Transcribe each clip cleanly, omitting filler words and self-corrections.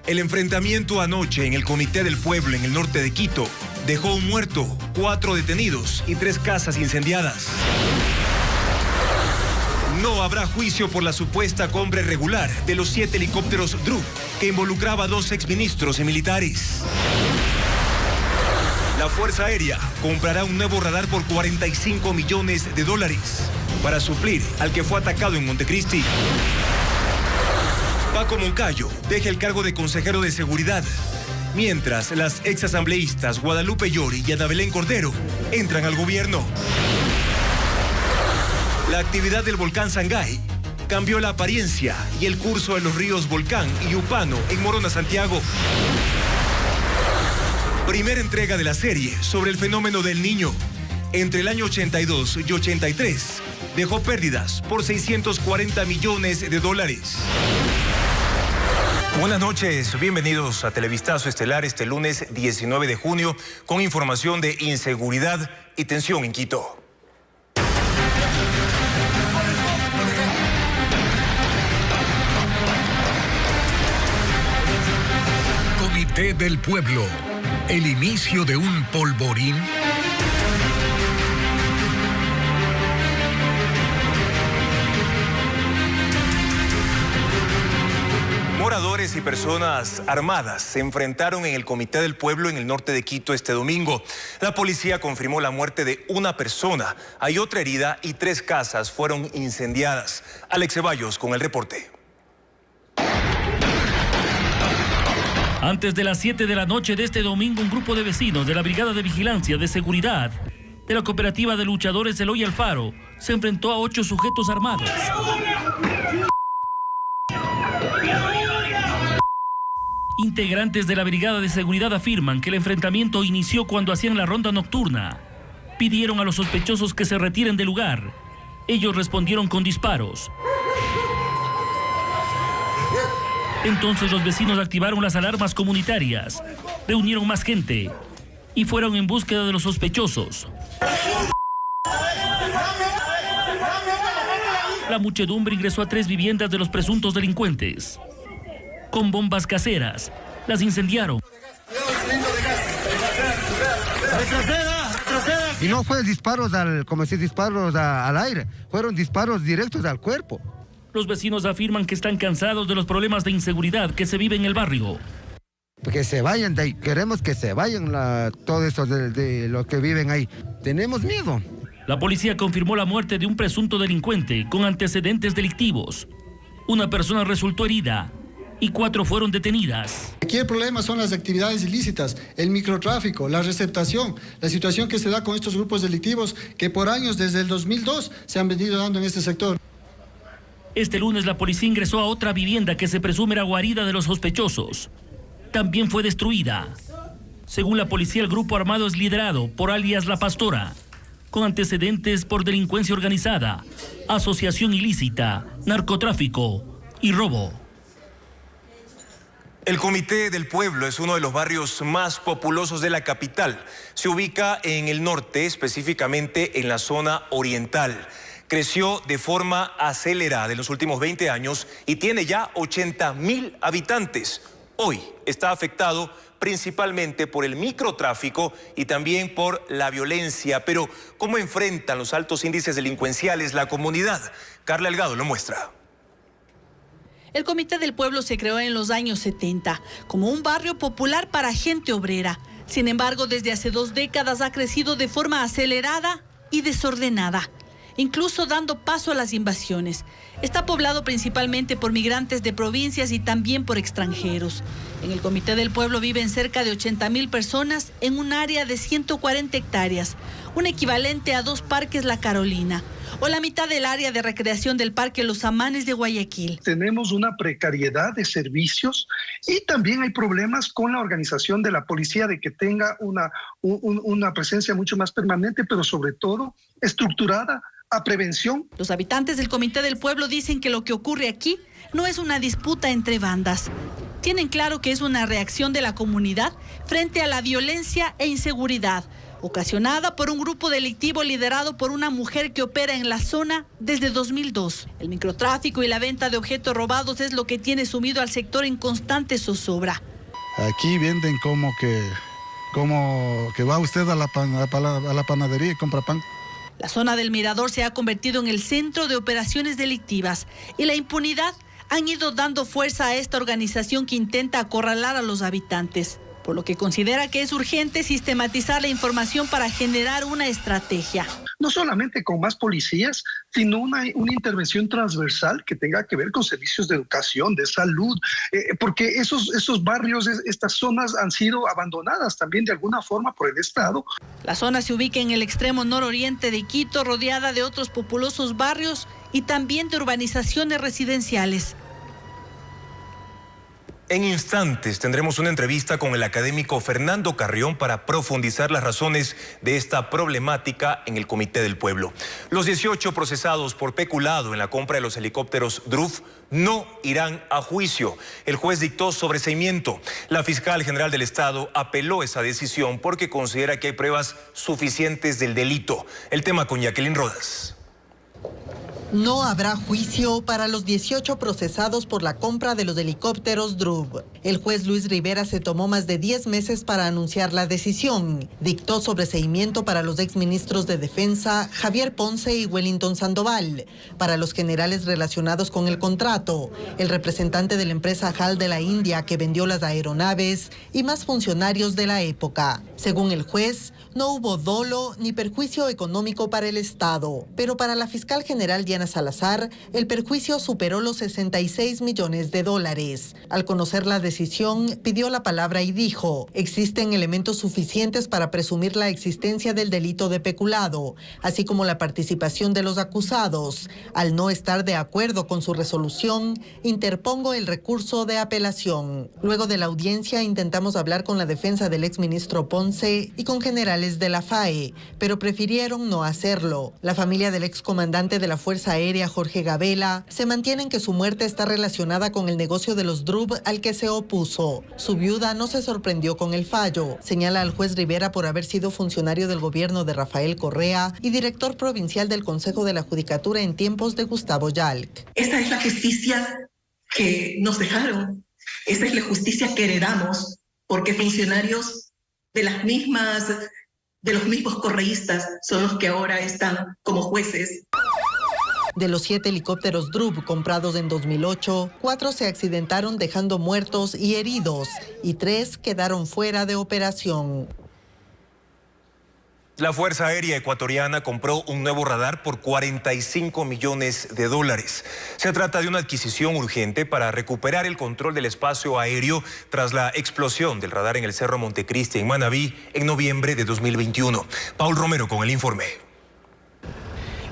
El enfrentamiento anoche en el Comité del Pueblo en el norte de Quito dejó un muerto, 4 detenidos y 3 casas incendiadas. No habrá juicio por la supuesta compra irregular de los 7 helicópteros DRU que involucraba a 2 exministros y militares. La Fuerza Aérea comprará un nuevo radar por $45 millones para suplir al que fue atacado en Montecristi. Paco Moncayo deja el cargo de consejero de seguridad, mientras las exasambleístas Guadalupe Llori y Ana Belén Cordero entran al gobierno. La actividad del volcán Sangay cambió la apariencia y el curso de los ríos Volcán y Upano en Morona, Santiago. Primera entrega de la serie sobre el fenómeno del Niño. Entre el año 82 y 83 dejó pérdidas por $640 millones. Buenas noches, bienvenidos a Televistazo Estelar este lunes 19 de junio con información de inseguridad y tensión en Quito. Comité del Pueblo, el inicio de un polvorín. Moradores y personas armadas se enfrentaron en el Comité del Pueblo en el norte de Quito este domingo. La policía confirmó la muerte de una persona, hay otra herida y 3 casas fueron incendiadas. Alex Ceballos con el reporte. Antes de las 7 de la noche de este domingo, un grupo de vecinos de la Brigada de Vigilancia de Seguridad de la Cooperativa de Luchadores Eloy Alfaro se enfrentó a 8 sujetos armados. Integrantes de la Brigada de Seguridad afirman que el enfrentamiento inició cuando hacían la ronda nocturna. Pidieron a los sospechosos que se retiren del lugar. Ellos respondieron con disparos. Entonces los vecinos activaron las alarmas comunitarias, reunieron más gente y fueron en búsqueda de los sospechosos. La muchedumbre ingresó a 3 viviendas de los presuntos delincuentes. Con bombas caseras, las incendiaron. Y no fue disparos disparos al aire, fueron disparos directos al cuerpo. Los vecinos afirman que están cansados de los problemas de inseguridad que se vive en el barrio. Que se vayan de ahí, queremos que se vayan todos esos de los que viven ahí. Tenemos miedo. La policía confirmó la muerte de un presunto delincuente con antecedentes delictivos. Una persona resultó herida y 4 fueron detenidas. Aquí el problema son las actividades ilícitas, el microtráfico, la receptación, la situación que se da con estos grupos delictivos que por años, desde el 2002, se han venido dando en este sector. Este lunes la policía ingresó a otra vivienda que se presume era guarida de los sospechosos. También fue destruida. Según la policía, el grupo armado es liderado por alias La Pastora, con antecedentes por delincuencia organizada, asociación ilícita, narcotráfico y robo. El Comité del Pueblo es uno de los barrios más populosos de la capital. Se ubica en el norte, específicamente en la zona oriental. Creció de forma acelerada en los últimos 20 años y tiene ya 80.000 habitantes. Hoy está afectado principalmente por el microtráfico y también por la violencia. Pero, ¿cómo enfrentan los altos índices delincuenciales la comunidad? Carla Delgado lo muestra. El Comité del Pueblo se creó en los años 70 como un barrio popular para gente obrera. Sin embargo, desde hace 2 décadas ha crecido de forma acelerada y desordenada, incluso dando paso a las invasiones. Está poblado principalmente por migrantes de provincias y también por extranjeros. En el Comité del Pueblo viven cerca de 80.000 personas en un área de 140 hectáreas, un equivalente a 2 parques La Carolina, o la mitad del área de recreación del Parque Los Amanes de Guayaquil. Tenemos una precariedad de servicios y también hay problemas con la organización de la policía de que tenga una presencia mucho más permanente, pero sobre todo estructurada a prevención. Los habitantes del Comité del Pueblo dicen que lo que ocurre aquí no es una disputa entre bandas. Tienen claro que es una reacción de la comunidad frente a la violencia e inseguridad, ocasionada por un grupo delictivo liderado por una mujer que opera en la zona desde 2002. El microtráfico y la venta de objetos robados es lo que tiene sumido al sector en constante zozobra. Aquí venden como que va usted a la panadería y compra pan. La zona del Mirador se ha convertido en el centro de operaciones delictivas y la impunidad han ido dando fuerza a esta organización que intenta acorralar a los habitantes, por lo que considera que es urgente sistematizar la información para generar una estrategia. No solamente con más policías, sino una intervención transversal que tenga que ver con servicios de educación, de salud, porque esos barrios, estas zonas han sido abandonadas también de alguna forma por el Estado. La zona se ubica en el extremo nororiente de Quito, rodeada de otros populosos barrios y también de urbanizaciones residenciales. En instantes tendremos una entrevista con el académico Fernando Carrión para profundizar las razones de esta problemática en el Comité del Pueblo. Los 18 procesados por peculado en la compra de los helicópteros DRUF no irán a juicio. El juez dictó sobreseimiento. La fiscal general del Estado apeló esa decisión porque considera que hay pruebas suficientes del delito. El tema con Jacqueline Rodas. No habrá juicio para los 18 procesados por la compra de los helicópteros DRUF. El juez Luis Rivera se tomó más de 10 meses para anunciar la decisión. Dictó sobreseimiento para los exministros de Defensa, Javier Ponce y Wellington Sandoval, para los generales relacionados con el contrato, el representante de la empresa HAL de la India que vendió las aeronaves y más funcionarios de la época. Según el juez, no hubo dolo ni perjuicio económico para el Estado, pero para la fiscal general Diana Salazar, el perjuicio superó los $66 millones. Al conocer la decisión, pidió la palabra y dijo: existen elementos suficientes para presumir la existencia del delito de peculado, así como la participación de los acusados. Al no estar de acuerdo con su resolución, interpongo el recurso de apelación. Luego de la audiencia, intentamos hablar con la defensa del exministro Ponce y con generales de la FAE, pero prefirieron no hacerlo. La familia del excomandante de la Fuerza Aérea, Jorge Gabela, se mantiene en que su muerte está relacionada con el negocio de los DRUF al que se opuso. Su viuda no se sorprendió con el fallo. Señala al juez Rivera por haber sido funcionario del gobierno de Rafael Correa y director provincial del Consejo de la Judicatura en tiempos de Gustavo Yalc. Esta es la justicia que nos dejaron. Esta es la justicia que heredamos, porque funcionarios de los mismos correístas son los que ahora están como jueces. De los 7 helicópteros DRUF comprados en 2008, 4 se accidentaron dejando muertos y heridos y 3 quedaron fuera de operación. La Fuerza Aérea Ecuatoriana compró un nuevo radar por $45 millones. Se trata de una adquisición urgente para recuperar el control del espacio aéreo tras la explosión del radar en el Cerro Montecristi en Manabí en noviembre de 2021. Paul Romero con el informe.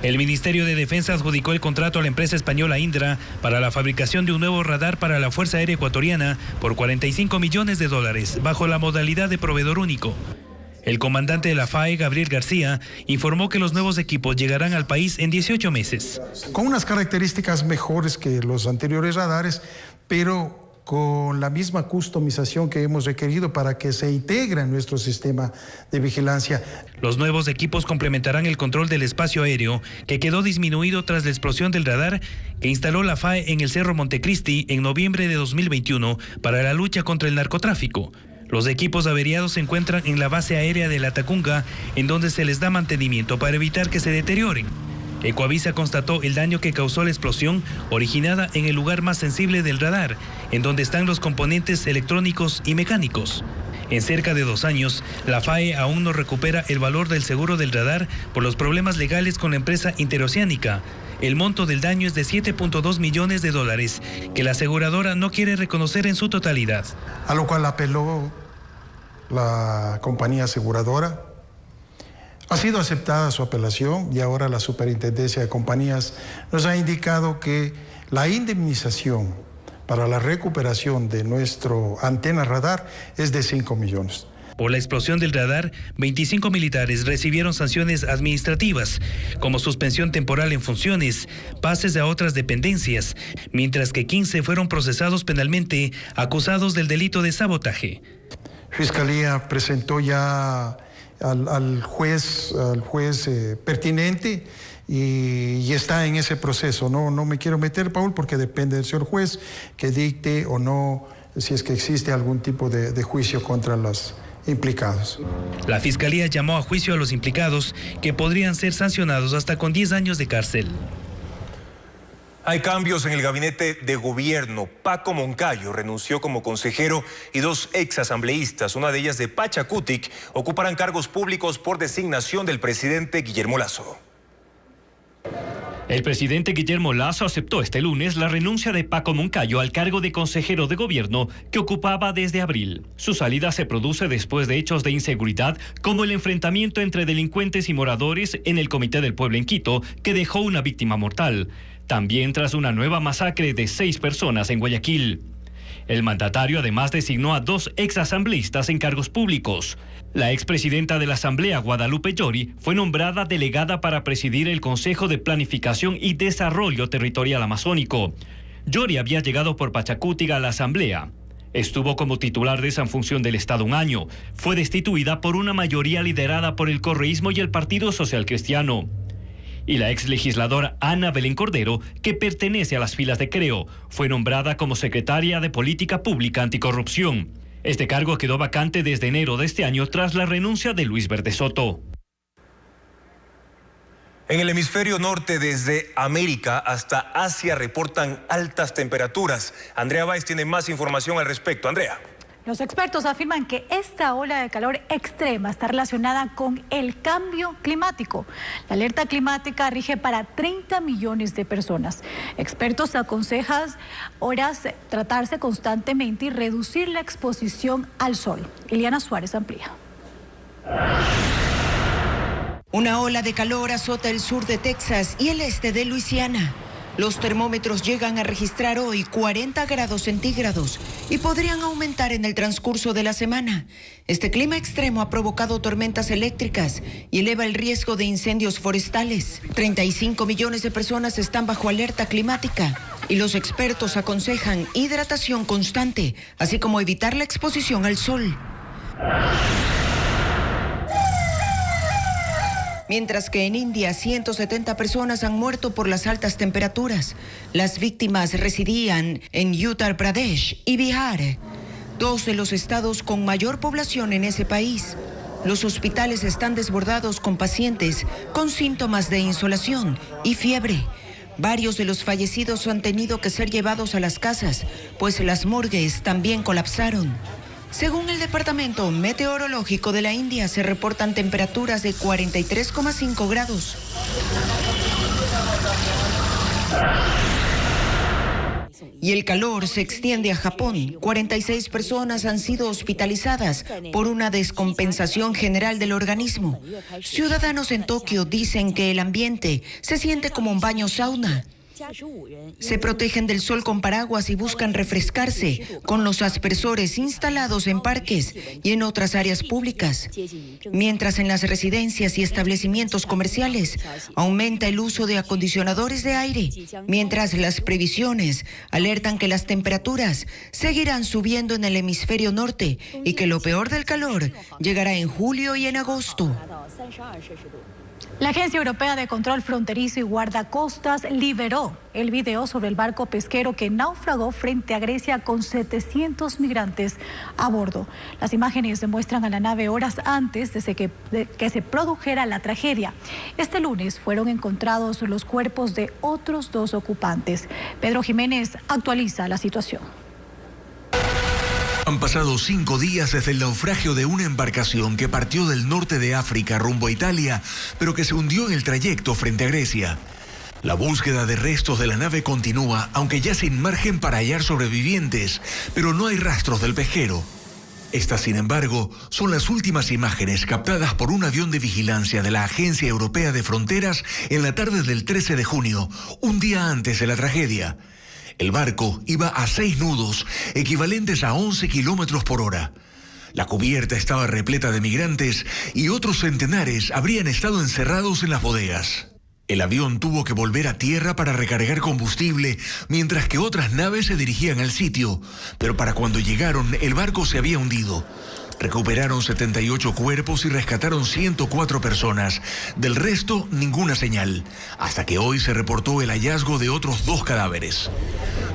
El Ministerio de Defensa adjudicó el contrato a la empresa española Indra para la fabricación de un nuevo radar para la Fuerza Aérea Ecuatoriana por $45 millones bajo la modalidad de proveedor único. El comandante de la FAE, Gabriel García, informó que los nuevos equipos llegarán al país en 18 meses. Con unas características mejores que los anteriores radares, pero con la misma customización que hemos requerido para que se integre en nuestro sistema de vigilancia. Los nuevos equipos complementarán el control del espacio aéreo, que quedó disminuido tras la explosión del radar que instaló la FAE en el Cerro Montecristi en noviembre de 2021 para la lucha contra el narcotráfico. Los equipos averiados se encuentran en la base aérea de La Tacunga, en donde se les da mantenimiento para evitar que se deterioren. Ecoavisa constató el daño que causó la explosión originada en el lugar más sensible del radar, en donde están los componentes electrónicos y mecánicos. En cerca de 2 años, la FAE aún no recupera el valor del seguro del radar por los problemas legales con la empresa interoceánica. El monto del daño es de $7.2 millones, que la aseguradora no quiere reconocer en su totalidad. A lo cual apeló la compañía aseguradora. Ha sido aceptada su apelación y ahora la Superintendencia de Compañías nos ha indicado que la indemnización para la recuperación de nuestro antena radar es de 5 millones. Por la explosión del radar, 25 militares recibieron sanciones administrativas, como suspensión temporal en funciones, pases a otras dependencias, mientras que 15 fueron procesados penalmente, acusados del delito de sabotaje. Fiscalía presentó ya al juez pertinente y está en ese proceso. No me quiero meter, Paul, porque depende del señor juez que dicte o no si es que existe algún tipo de juicio contra los implicados. La Fiscalía llamó a juicio a los implicados, que podrían ser sancionados hasta con 10 años de cárcel. Hay cambios en el gabinete de gobierno. Paco Moncayo renunció como consejero y 2 exasambleístas, una de ellas de Pachacutic, ocuparán cargos públicos por designación del presidente Guillermo Lasso. El presidente Guillermo Lasso aceptó este lunes la renuncia de Paco Moncayo al cargo de consejero de gobierno que ocupaba desde abril. Su salida se produce después de hechos de inseguridad como el enfrentamiento entre delincuentes y moradores en el Comité del Pueblo en Quito, que dejó una víctima mortal. También tras una nueva masacre de 6 personas en Guayaquil. El mandatario además designó a 2 exasambleístas en cargos públicos. La expresidenta de la Asamblea, Guadalupe Llori, fue nombrada delegada para presidir el Consejo de Planificación y Desarrollo Territorial Amazónico. Llori había llegado por Pachacutic a la Asamblea. Estuvo como titular de esa función del Estado un año. Fue destituida por una mayoría liderada por el correísmo y el Partido Social Cristiano. Y la ex legisladora Ana Belén Cordero, que pertenece a las filas de Creo, fue nombrada como secretaria de Política Pública Anticorrupción. Este cargo quedó vacante desde enero de este año tras la renuncia de Luis Verde Soto. En el hemisferio norte, desde América hasta Asia, reportan altas temperaturas. Andrea Báez tiene más información al respecto. Andrea. Los expertos afirman que esta ola de calor extrema está relacionada con el cambio climático. La alerta climática rige para 30 millones de personas. Expertos aconsejan tratarse constantemente y reducir la exposición al sol. Eliana Suárez amplía. Una ola de calor azota el sur de Texas y el este de Luisiana. Los termómetros llegan a registrar hoy 40 grados centígrados y podrían aumentar en el transcurso de la semana. Este clima extremo ha provocado tormentas eléctricas y eleva el riesgo de incendios forestales. 35 millones de personas están bajo alerta climática y los expertos aconsejan hidratación constante, así como evitar la exposición al sol. Mientras que en India 170 personas han muerto por las altas temperaturas. Las víctimas residían en Uttar Pradesh y Bihar, 2 de los estados con mayor población en ese país. Los hospitales están desbordados con pacientes con síntomas de insolación y fiebre. Varios de los fallecidos han tenido que ser llevados a las casas, pues las morgues también colapsaron. Según el Departamento Meteorológico de la India, se reportan temperaturas de 43,5 grados. Y el calor se extiende a Japón. 46 personas han sido hospitalizadas por una descompensación general del organismo. Ciudadanos en Tokio dicen que el ambiente se siente como un baño sauna. Se protegen del sol con paraguas y buscan refrescarse con los aspersores instalados en parques y en otras áreas públicas. Mientras en las residencias y establecimientos comerciales aumenta el uso de acondicionadores de aire, mientras las previsiones alertan que las temperaturas seguirán subiendo en el hemisferio norte y que lo peor del calor llegará en julio y en agosto. La Agencia Europea de Control Fronterizo y Guardacostas liberó el video sobre el barco pesquero que naufragó frente a Grecia con 700 migrantes a bordo. Las imágenes demuestran a la nave horas antes de que se produjera la tragedia. Este lunes fueron encontrados los cuerpos de otros 2 ocupantes. Pedro Jiménez actualiza la situación. Han pasado 5 días desde el naufragio de una embarcación que partió del norte de África rumbo a Italia, pero que se hundió en el trayecto frente a Grecia. La búsqueda de restos de la nave continúa, aunque ya sin margen para hallar sobrevivientes, pero no hay rastros del pesquero. Estas, sin embargo, son las últimas imágenes captadas por un avión de vigilancia de la Agencia Europea de Fronteras en la tarde del 13 de junio, un día antes de la tragedia. El barco iba a 6 nudos, equivalentes a 11 kilómetros por hora. La cubierta estaba repleta de migrantes y otros centenares habrían estado encerrados en las bodegas. El avión tuvo que volver a tierra para recargar combustible, mientras que otras naves se dirigían al sitio. Pero para cuando llegaron, el barco se había hundido. Recuperaron 78 cuerpos y rescataron 104 personas. Del resto, ninguna señal, hasta que hoy se reportó el hallazgo de otros 2 cadáveres.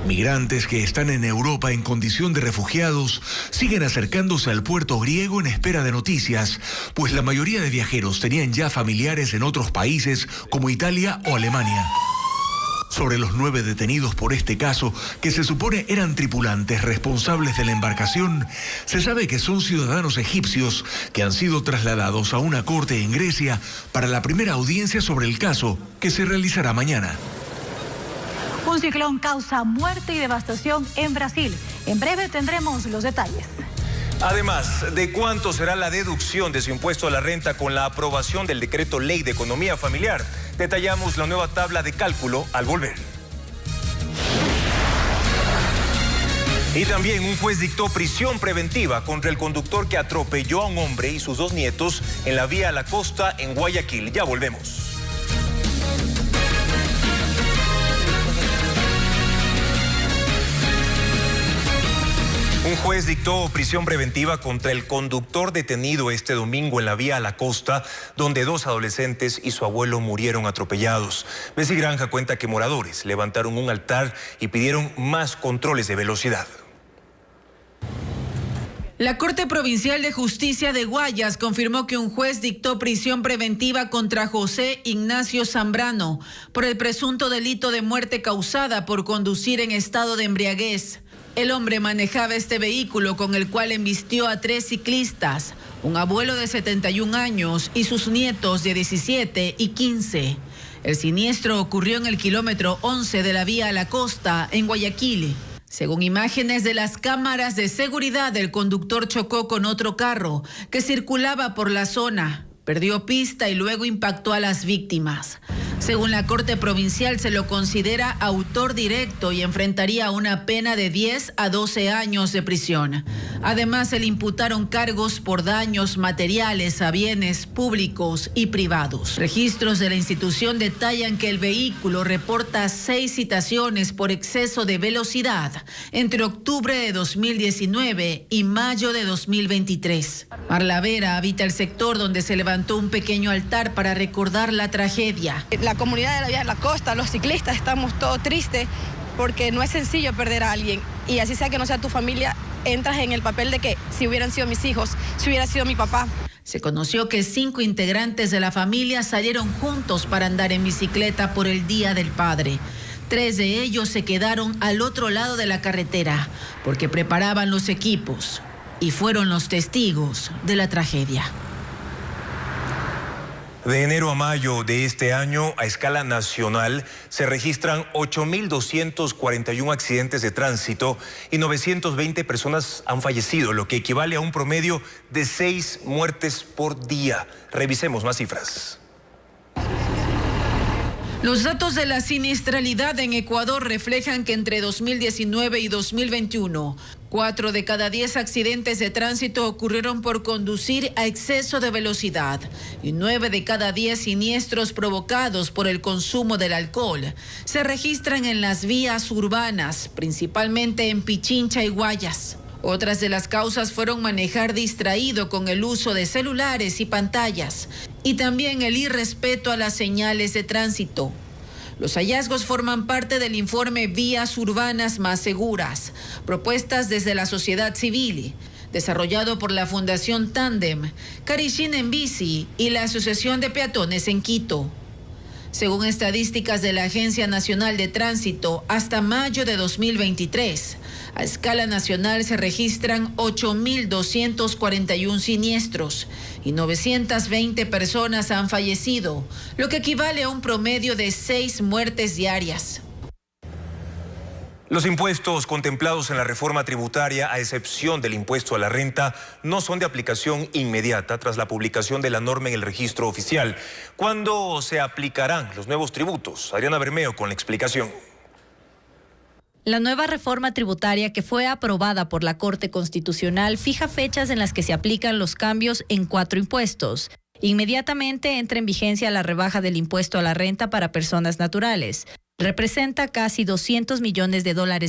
Migrantes que están en Europa en condición de refugiados siguen acercándose al puerto griego en espera de noticias, pues la mayoría de viajeros tenían ya familiares en otros países como Italia o Alemania. Sobre los 9 detenidos por este caso, que se supone eran tripulantes responsables de la embarcación, se sabe que son ciudadanos egipcios que han sido trasladados a una corte en Grecia para la primera audiencia sobre el caso, que se realizará mañana. Un ciclón causa muerte y devastación en Brasil. En breve tendremos los detalles. Además, ¿de cuánto será la deducción de su impuesto a la renta con la aprobación del decreto ley de economía familiar? Detallamos la nueva tabla de cálculo al volver. Y también un juez dictó prisión preventiva contra el conductor que atropelló a un hombre y sus 2 nietos en la vía a la costa en Guayaquil. Ya volvemos. Un juez dictó prisión preventiva contra el conductor detenido este domingo en la vía a la costa, donde 2 adolescentes y su abuelo murieron atropellados. Bessie Granja cuenta que moradores levantaron un altar y pidieron más controles de velocidad. La Corte Provincial de Justicia de Guayas confirmó que un juez dictó prisión preventiva contra José Ignacio Zambrano por el presunto delito de muerte causada por conducir en estado de embriaguez. El hombre manejaba este vehículo con el cual embistió a 3 ciclistas, un abuelo de 71 años y sus nietos de 17 y 15. El siniestro ocurrió en el kilómetro 11 de la vía a la costa, en Guayaquil. Según imágenes de las cámaras de seguridad, el conductor chocó con otro carro que circulaba por la zona, perdió pista y luego impactó a las víctimas. Según la Corte Provincial, se lo considera autor directo y enfrentaría una pena de 10 a 12 años de prisión. Además, se le imputaron cargos por daños materiales a bienes públicos y privados. Registros de la institución detallan que el vehículo reporta 6 citaciones por exceso de velocidad entre octubre de 2019 y mayo de 2023. Marla Vera habita el sector donde se levantó un pequeño altar para recordar la tragedia. La comunidad de la vía de la costa, los ciclistas, estamos todos tristes porque no es sencillo perder a alguien. Y así sea que no sea tu familia, entras en el papel de que si hubieran sido mis hijos, si hubiera sido mi papá. Se conoció que 5 integrantes de la familia salieron juntos para andar en bicicleta por el Día del Padre. 3 de ellos se quedaron al otro lado de la carretera porque preparaban los equipos y fueron los testigos de la tragedia. De enero a mayo de este año, a escala nacional, se registran 8.241 accidentes de tránsito y 920 personas han fallecido, lo que equivale a un promedio de 6 muertes por día. Revisemos más cifras. Los datos de la siniestralidad en Ecuador reflejan que entre 2019 y 2021, 4 de cada 10 accidentes de tránsito ocurrieron por conducir a exceso de velocidad y 9 de cada 10 siniestros provocados por el consumo del alcohol se registran en las vías urbanas, principalmente en Pichincha y Guayas. Otras de las causas fueron manejar distraído con el uso de celulares y pantallas y también el irrespeto a las señales de tránsito. Los hallazgos forman parte del informe Vías Urbanas Más Seguras, propuestas desde la sociedad civil, desarrollado por la Fundación Tándem, Carichin en Bici y la Asociación de Peatones en Quito. Según estadísticas de la Agencia Nacional de Tránsito, hasta mayo de 2023, a escala nacional se registran 8.241 siniestros y 920 personas han fallecido, lo que equivale a un promedio de 6 muertes diarias. Los impuestos contemplados en la reforma tributaria, a excepción del impuesto a la renta, no son de aplicación inmediata tras la publicación de la norma en el registro oficial. ¿Cuándo se aplicarán los nuevos tributos? Adriana Bermeo con la explicación. La nueva reforma tributaria que fue aprobada por la Corte Constitucional fija fechas en las que se aplican los cambios en 4 impuestos. Inmediatamente entra en vigencia la rebaja del impuesto a la renta para personas naturales. Representa casi $200 millones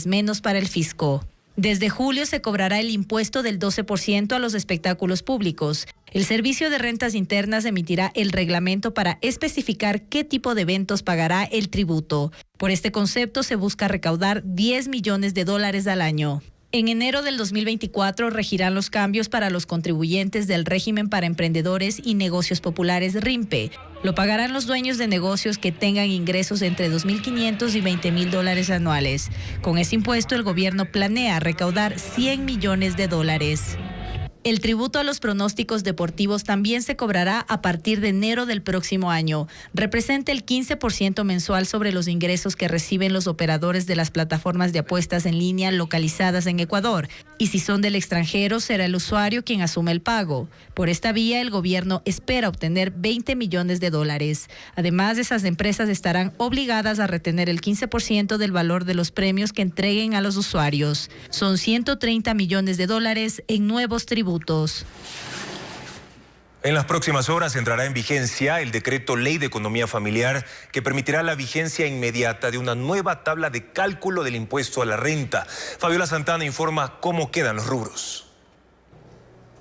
menos para el fisco. Desde julio se cobrará el impuesto del 12% a los espectáculos públicos. El Servicio de Rentas Internas emitirá el reglamento para especificar qué tipo de eventos pagará el tributo. Por este concepto se busca recaudar $10 millones al año. En enero del 2024 regirán los cambios para los contribuyentes del régimen para emprendedores y negocios populares RIMPE. Lo pagarán los dueños de negocios que tengan ingresos entre $2.500 y $20.000 anuales. Con ese impuesto el gobierno planea recaudar $100 millones. El tributo a los pronósticos deportivos también se cobrará a partir de enero del próximo año. Representa el 15% mensual sobre los ingresos que reciben los operadores de las plataformas de apuestas en línea localizadas en Ecuador. Y si son del extranjero, será el usuario quien asume el pago. Por esta vía, el gobierno espera obtener $20 millones. Además, esas empresas estarán obligadas a retener el 15% del valor de los premios que entreguen a los usuarios. Son $130 millones en nuevos tributos. En las próximas horas entrará en vigencia el decreto Ley de Economía Familiar que permitirá la vigencia inmediata de una nueva tabla de cálculo del impuesto a la renta. Fabiola Santana informa cómo quedan los rubros.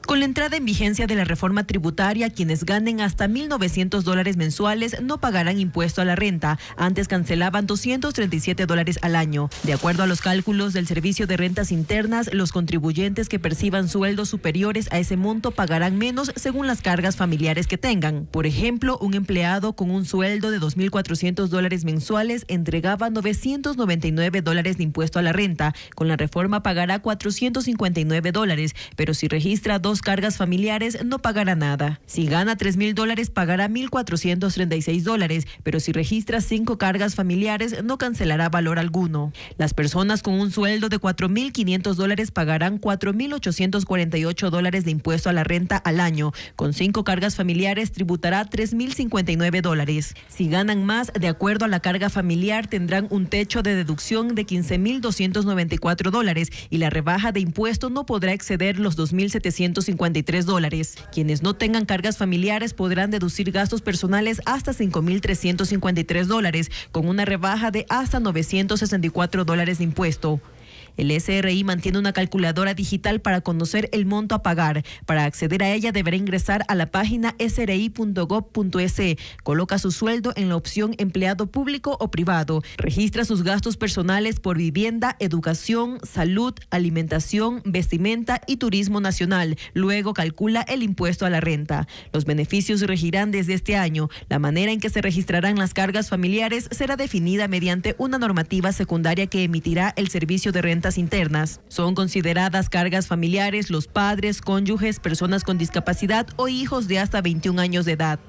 Con la entrada en vigencia de la reforma tributaria, quienes ganen hasta $1.900 mensuales no pagarán impuesto a la renta. Antes cancelaban $237 al año. De acuerdo a los cálculos del Servicio de Rentas Internas, los contribuyentes que perciban sueldos superiores a ese monto pagarán menos según las cargas familiares que tengan. Por ejemplo, un empleado con un sueldo de $2.400 mensuales entregaba $999 de impuesto a la renta. Con la reforma pagará $459, pero si registra dos cargas familiares no pagará nada. Si gana $3.000 pagará $1.436, pero si registra 5 cargas familiares no cancelará valor alguno. Las personas con un sueldo de $4.500 pagarán $4.848 de impuesto a la renta al año. Con 5 cargas familiares tributará $3.059. Si ganan más, de acuerdo a la carga familiar, tendrán un techo de deducción de $15.294 y la rebaja de impuesto no podrá exceder los $2.753. Quienes no tengan cargas familiares podrán deducir gastos personales hasta $5.353, con una rebaja de hasta $964 de impuesto. El SRI mantiene una calculadora digital para conocer el monto a pagar. Para acceder a ella deberá ingresar a la página sri.gov.es. Coloca su sueldo en la opción empleado público o privado. Registra sus gastos personales por vivienda, educación, salud, alimentación, vestimenta y turismo nacional. Luego calcula el impuesto a la renta. Los beneficios regirán desde este año. La manera en que se registrarán las cargas familiares será definida mediante una normativa secundaria que emitirá el Servicio de Rentas Internas. Son consideradas cargas familiares los padres, cónyuges, personas con discapacidad o hijos de hasta 21 años de edad.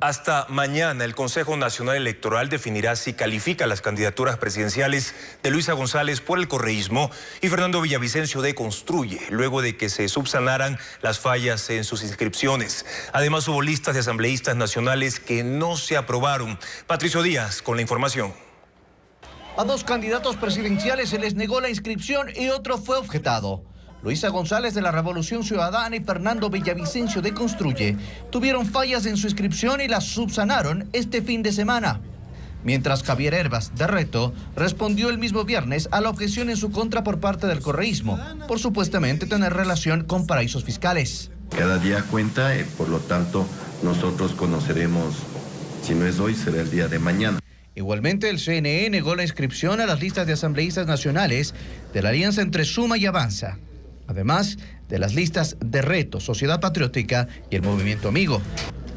Hasta mañana el Consejo Nacional Electoral definirá si califica las candidaturas presidenciales de Luisa González por el correísmo y Fernando Villavicencio de Construye, luego de que se subsanaran las fallas en sus inscripciones. Además hubo listas de asambleístas nacionales que no se aprobaron. Patricio Díaz con la información. A 2 candidatos presidenciales se les negó la inscripción y otro fue objetado. Luisa González de la Revolución Ciudadana y Fernando Villavicencio de Construye tuvieron fallas en su inscripción y las subsanaron este fin de semana. Mientras Javier Herbas, de Reto, respondió el mismo viernes a la objeción en su contra por parte del correísmo, por supuestamente tener relación con paraísos fiscales. Cada día cuenta, por lo tanto, nosotros conoceremos, si no es hoy, será el día de mañana. Igualmente, el CNE negó la inscripción a las listas de asambleístas nacionales de la alianza entre Suma y Avanza, además de las listas de Reto, Sociedad Patriótica y el Movimiento Amigo.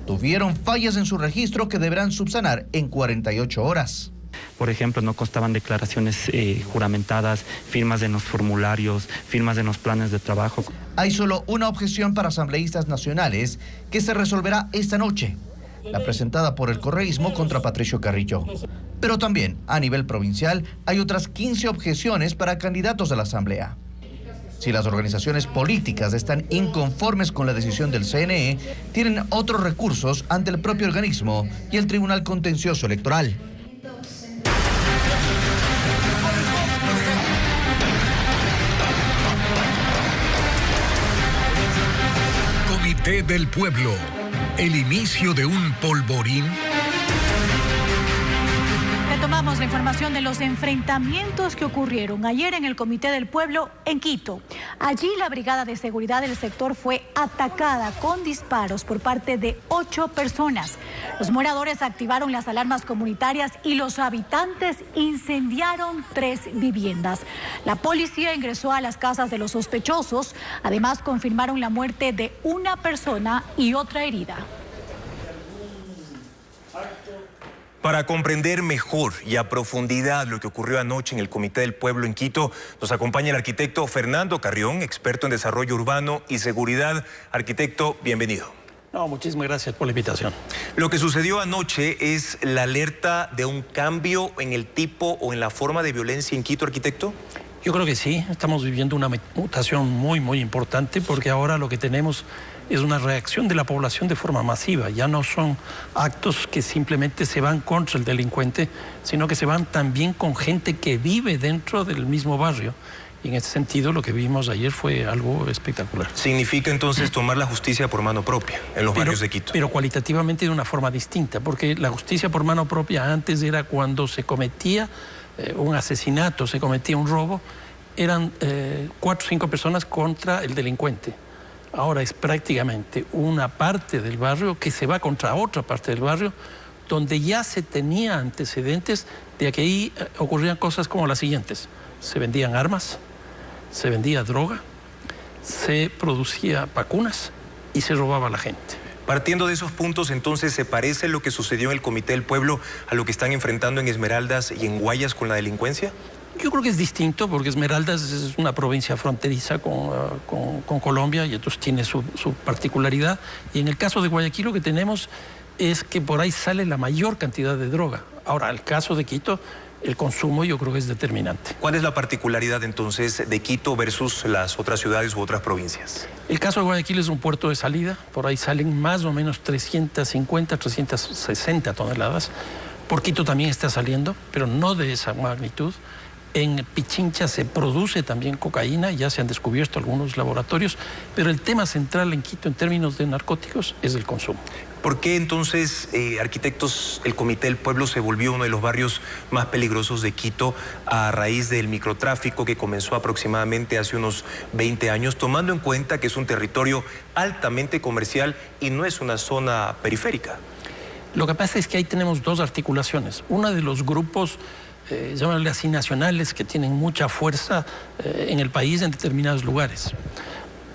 Tuvieron fallas en su registro que deberán subsanar en 48 horas. Por ejemplo, no constaban declaraciones juramentadas, firmas en los formularios, firmas en los planes de trabajo. Hay solo una objeción para asambleístas nacionales que se resolverá esta noche, la presentada por el correísmo contra Patricio Carrillo. Pero también, a nivel provincial, hay otras 15 objeciones para candidatos a la Asamblea. Si las organizaciones políticas están inconformes con la decisión del CNE, tienen otros recursos ante el propio organismo y el Tribunal Contencioso Electoral. Comité del Pueblo. El inicio de un polvorín. Retomamos Tenemos la información de los enfrentamientos que ocurrieron ayer en el Comité del Pueblo en Quito. Allí la Brigada de Seguridad del sector fue atacada con disparos por parte de 8 personas. Los moradores activaron las alarmas comunitarias y los habitantes incendiaron 3 viviendas. La policía ingresó a las casas de los sospechosos. Además, confirmaron la muerte de una persona y otra herida. Para comprender mejor y a profundidad lo que ocurrió anoche en el Comité del Pueblo en Quito, nos acompaña el arquitecto Fernando Carrión, experto en desarrollo urbano y seguridad. Arquitecto, bienvenido. No, muchísimas gracias por la invitación. Lo que sucedió anoche es la alerta de un cambio en el tipo o en la forma de violencia en Quito, arquitecto. Yo creo que sí, estamos viviendo una mutación muy importante porque ahora lo que tenemos es una reacción de la población de forma masiva. Ya no son actos que simplemente se van contra el delincuente, sino que se van también con gente que vive dentro del mismo barrio. Y en ese sentido lo que vimos ayer fue algo espectacular. ¿Significa entonces tomar la justicia por mano propia en los barrios de Quito? Pero cualitativamente de una forma distinta, porque la justicia por mano propia antes era cuando se cometía un asesinato, se cometía un robo, eran 4 o 5 personas contra el delincuente. Ahora es prácticamente una parte del barrio que se va contra otra parte del barrio, donde ya se tenía antecedentes de que ahí ocurrían cosas como las siguientes. Se vendían armas, se vendía droga, se producía vacunas y se robaba a la gente. Partiendo de esos puntos, entonces, ¿se parece lo que sucedió en el Comité del Pueblo a lo que están enfrentando en Esmeraldas y en Guayas con la delincuencia? Yo creo que es distinto porque Esmeraldas es una provincia fronteriza con Colombia y entonces tiene su particularidad. Y en el caso de Guayaquil lo que tenemos es que por ahí sale la mayor cantidad de droga. Ahora, el caso de Quito, el consumo yo creo que es determinante. ¿Cuál es la particularidad entonces de Quito versus las otras ciudades u otras provincias? El caso de Guayaquil es un puerto de salida. Por ahí salen más o menos 350, 360 toneladas. Por Quito también está saliendo, pero no de esa magnitud. En Pichincha se produce también cocaína, ya se han descubierto algunos laboratorios, pero el tema central en Quito en términos de narcóticos es el consumo. ¿Por qué entonces, arquitectos, el Comité del Pueblo se volvió uno de los barrios más peligrosos de Quito a raíz del microtráfico que comenzó aproximadamente hace unos 20 años, tomando en cuenta que es un territorio altamente comercial y no es una zona periférica? Lo que pasa es que ahí tenemos 2 articulaciones. Una de los grupos llámale así, nacionales, que tienen mucha fuerza en el país en determinados lugares.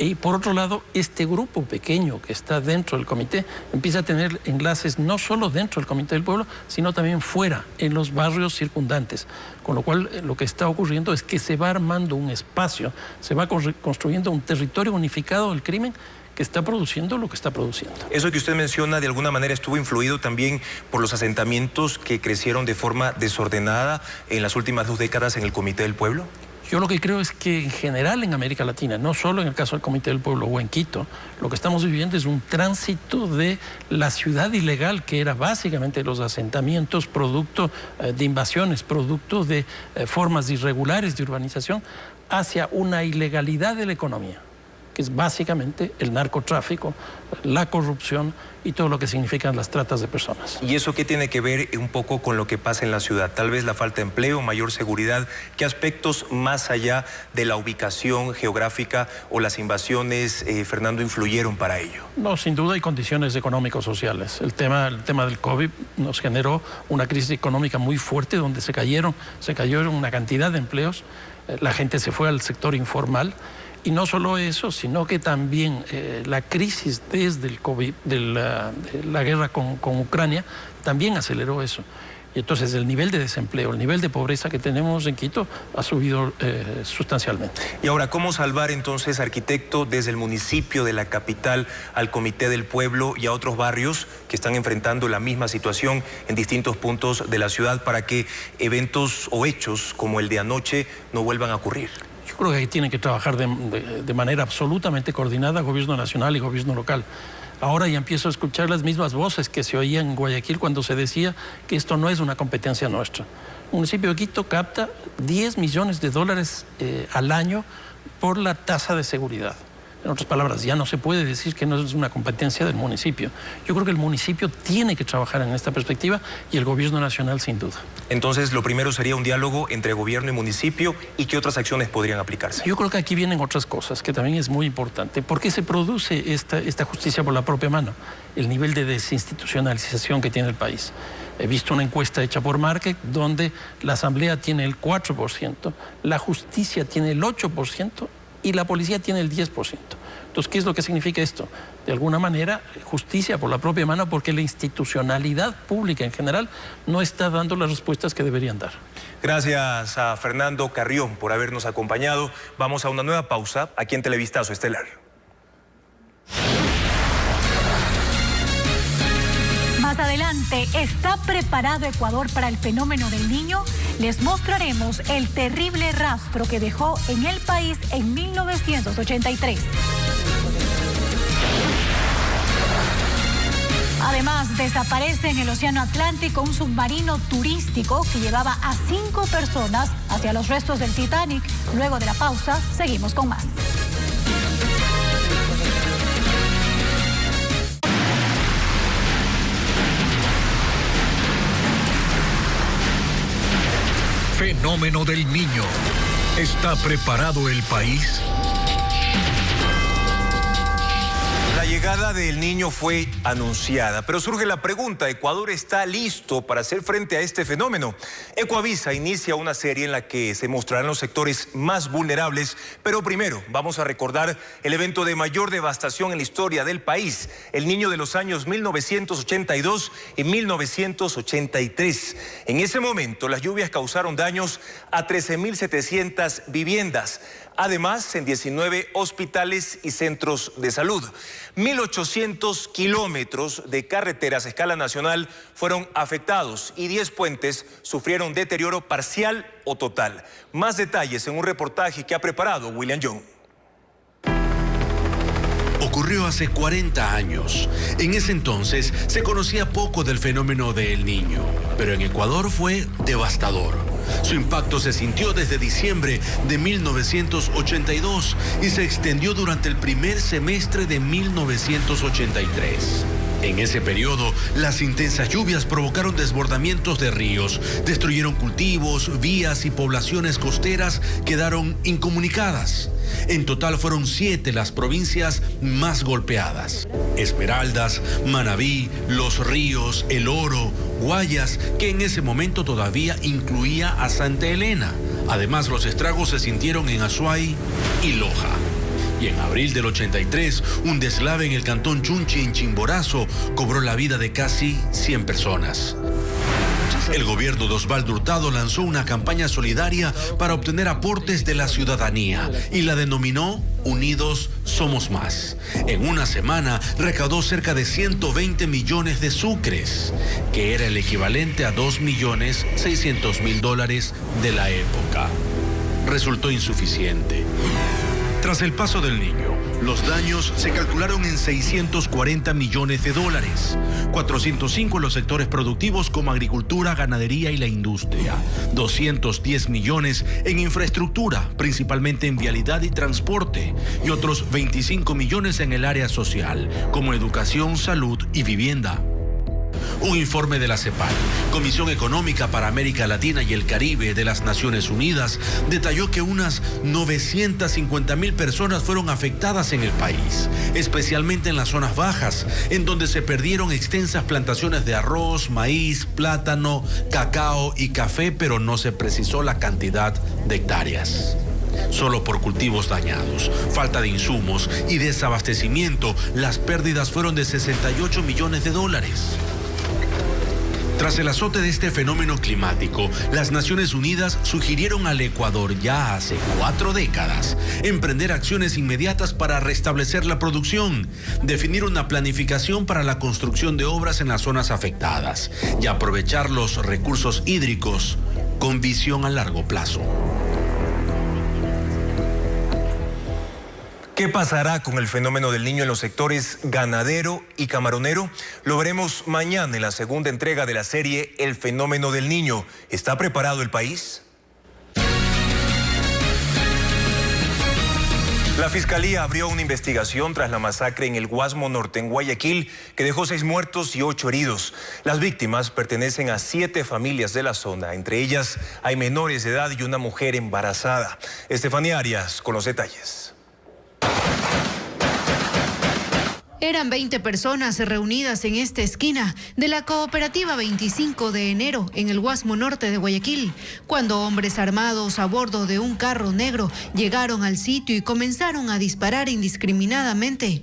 Y por otro lado, este grupo pequeño que está dentro del comité empieza a tener enlaces no solo dentro del Comité del Pueblo, sino también fuera, en los barrios circundantes. Con lo cual, lo que está ocurriendo es que se va armando un espacio, se va construyendo un territorio unificado del crimen que está produciendo lo que está produciendo. Eso que usted menciona de alguna manera estuvo influido también por los asentamientos que crecieron de forma desordenada en las últimas 2 décadas en el Comité del Pueblo. Yo lo que creo es que en general en América Latina, no solo en el caso del Comité del Pueblo o en Quito, lo que estamos viviendo es un tránsito de la ciudad ilegal, que era básicamente los asentamientos, producto de invasiones, producto de formas irregulares de urbanización, hacia una ilegalidad de la economía, que es básicamente el narcotráfico, la corrupción y todo lo que significan las tratas de personas. ¿Y eso qué tiene que ver un poco con lo que pasa en la ciudad? Tal vez la falta de empleo, mayor seguridad. ¿Qué aspectos más allá de la ubicación geográfica o las invasiones, Fernando, influyeron para ello? No, sin duda hay condiciones económico-sociales. El tema del COVID nos generó una crisis económica muy fuerte donde se cayó una cantidad de empleos. La gente se fue al sector informal. Y no solo eso, sino que también la crisis desde el COVID, de la guerra con Ucrania, también aceleró eso. Y entonces el nivel de desempleo, el nivel de pobreza que tenemos en Quito ha subido sustancialmente. Y ahora, ¿cómo salvar entonces, arquitecto, desde el municipio de la capital al Comité del Pueblo y a otros barrios que están enfrentando la misma situación en distintos puntos de la ciudad para que eventos o hechos como el de anoche no vuelvan a ocurrir? Yo creo que tienen que trabajar de manera absolutamente coordinada gobierno nacional y gobierno local. Ahora ya empiezo a escuchar las mismas voces que se oían en Guayaquil cuando se decía que esto no es una competencia nuestra. El municipio de Quito capta $10 millones al año por la tasa de seguridad. En otras palabras, ya no se puede decir que no es una competencia del municipio. Yo creo que el municipio tiene que trabajar en esta perspectiva y el gobierno nacional sin duda. Entonces, lo primero sería un diálogo entre gobierno y municipio, ¿y qué otras acciones podrían aplicarse? Yo creo que aquí vienen otras cosas que también es muy importante. ¿Por qué se produce esta justicia por la propia mano? El nivel de desinstitucionalización que tiene el país. He visto una encuesta hecha por Market donde la Asamblea tiene el 4%, la justicia tiene el 8% y la policía tiene el 10%. Entonces, ¿qué es lo que significa esto? De alguna manera, justicia por la propia mano, porque la institucionalidad pública en general no está dando las respuestas que deberían dar. Gracias a Fernando Carrión por habernos acompañado. Vamos a una nueva pausa aquí en Televistazo Estelar. Más adelante, ¿está preparado Ecuador para el fenómeno del Niño? Les mostraremos el terrible rastro que dejó en el país en 1983. Además, desaparece en el Océano Atlántico un submarino turístico que llevaba a 5 personas hacia los restos del Titanic. Luego de la pausa, seguimos con más. Fenómeno del Niño. ¿Está preparado el país? La llegada del Niño fue anunciada, pero surge la pregunta, ¿Ecuador está listo para hacer frente a este fenómeno? Ecoavisa inicia una serie en la que se mostrarán los sectores más vulnerables, pero primero vamos a recordar el evento de mayor devastación en la historia del país, el Niño de los años 1982 y 1983. En ese momento las lluvias causaron daños a 13.700 viviendas. Además, en 19 hospitales y centros de salud. 1.800 kilómetros de carreteras a escala nacional fueron afectados y 10 puentes sufrieron deterioro parcial o total. Más detalles en un reportaje que ha preparado William Young. Ocurrió hace 40 años. En ese entonces se conocía poco del fenómeno de El Niño, pero en Ecuador fue devastador. Su impacto se sintió desde diciembre de 1982 y se extendió durante el primer semestre de 1983. En ese periodo, las intensas lluvias provocaron desbordamientos de ríos, destruyeron cultivos, vías y poblaciones costeras quedaron incomunicadas. En total fueron 7 las provincias más golpeadas: Esmeraldas, Manabí, Los Ríos, El Oro, Guayas, que en ese momento todavía incluía a Santa Elena. Además, los estragos se sintieron en Azuay y Loja. Y en abril del 83, un deslave en el cantón Chunchi, en Chimborazo, cobró la vida de casi 100 personas. El gobierno de Osvaldo Hurtado lanzó una campaña solidaria para obtener aportes de la ciudadanía y la denominó Unidos Somos Más. En una semana recaudó cerca de 120 millones de sucres, que era el equivalente a $2.600.000 de la época. Resultó insuficiente. Tras el paso del Niño, los daños se calcularon en $640 millones, 405 en los sectores productivos como agricultura, ganadería y la industria, 210 millones en infraestructura, principalmente en vialidad y transporte, y otros 25 millones en el área social, como educación, salud y vivienda. Un informe de la CEPAL, Comisión Económica para América Latina y el Caribe de las Naciones Unidas, detalló que unas 950.000 personas fueron afectadas en el país, especialmente en las zonas bajas, en donde se perdieron extensas plantaciones de arroz, maíz, plátano, cacao y café, pero no se precisó la cantidad de hectáreas. Solo por cultivos dañados, falta de insumos y desabastecimiento, las pérdidas fueron de $68 millones. Tras el azote de este fenómeno climático, las Naciones Unidas sugirieron al Ecuador ya hace 4 décadas emprender acciones inmediatas para restablecer la producción, definir una planificación para la construcción de obras en las zonas afectadas y aprovechar los recursos hídricos con visión a largo plazo. ¿Qué pasará con el fenómeno del Niño en los sectores ganadero y camaronero? Lo veremos mañana en la segunda entrega de la serie El fenómeno del Niño. ¿Está preparado el país? La Fiscalía abrió una investigación tras la masacre en el Guasmo Norte, en Guayaquil, que dejó 6 muertos y 8 heridos. Las víctimas pertenecen a 7 familias de la zona. Entre ellas hay menores de edad y una mujer embarazada. Estefanía Arias con los detalles. Eran 20 personas reunidas en esta esquina de la cooperativa 25 de enero en el Guasmo Norte de Guayaquil, cuando hombres armados a bordo de un carro negro llegaron al sitio y comenzaron a disparar indiscriminadamente.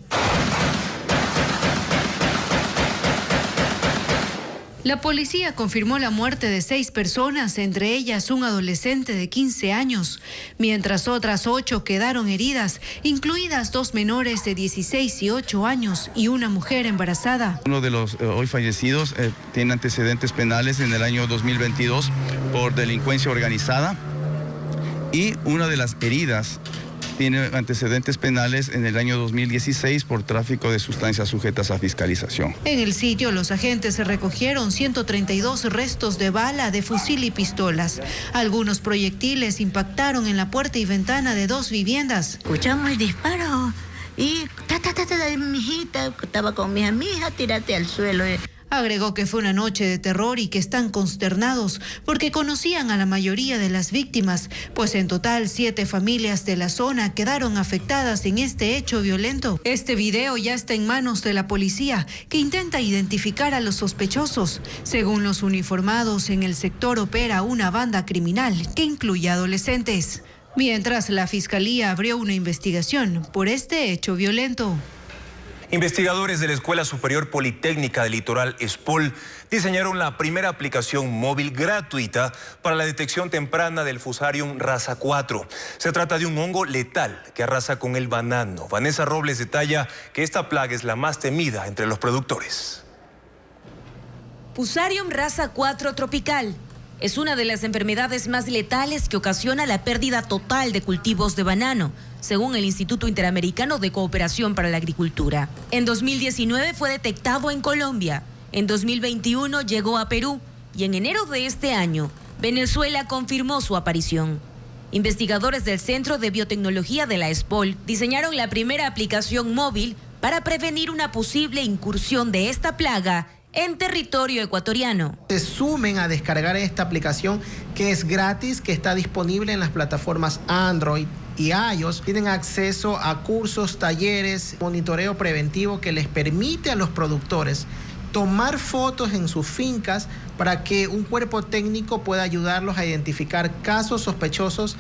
La policía confirmó la muerte de 6 personas, entre ellas un adolescente de 15 años, mientras otras 8 quedaron heridas, incluidas 2 menores de 16 y 8 años y una mujer embarazada. Uno de los hoy fallecidos tiene antecedentes penales en el año 2022 por delincuencia organizada y una de las heridas tiene antecedentes penales en el año 2016 por tráfico de sustancias sujetas a fiscalización. En el sitio, los agentes recogieron 132 restos de bala, de fusil y pistolas. Algunos proyectiles impactaron en la puerta y ventana de 2 viviendas. Escuchamos el disparo y mi hijita, estaba con mi hija, tírate al suelo. Agregó que fue una noche de terror y que están consternados porque conocían a la mayoría de las víctimas, pues en total 7 familias de la zona quedaron afectadas en este hecho violento. Este video ya está en manos de la policía, que intenta identificar a los sospechosos. Según los uniformados, en el sector opera una banda criminal que incluye adolescentes. Mientras, la Fiscalía abrió una investigación por este hecho violento. Investigadores de la Escuela Superior Politécnica del Litoral ESPOL diseñaron la primera aplicación móvil gratuita para la detección temprana del Fusarium raza 4. Se trata de un hongo letal que arrasa con el banano. Vanessa Robles detalla que esta plaga es la más temida entre los productores. Fusarium raza 4 tropical es una de las enfermedades más letales que ocasiona la pérdida total de cultivos de banano, según el Instituto Interamericano de Cooperación para la Agricultura. En 2019 fue detectado en Colombia, en 2021 llegó a Perú y en enero de este año, Venezuela confirmó su aparición. Investigadores del Centro de Biotecnología de la ESPOL diseñaron la primera aplicación móvil para prevenir una posible incursión de esta plaga en territorio ecuatoriano. Se sumen a descargar esta aplicación, que es gratis, que está disponible en las plataformas Android y iOS. Tienen acceso a cursos, talleres, monitoreo preventivo que les permite a los productores tomar fotos en sus fincas para que un cuerpo técnico pueda ayudarlos a identificar casos sospechosos.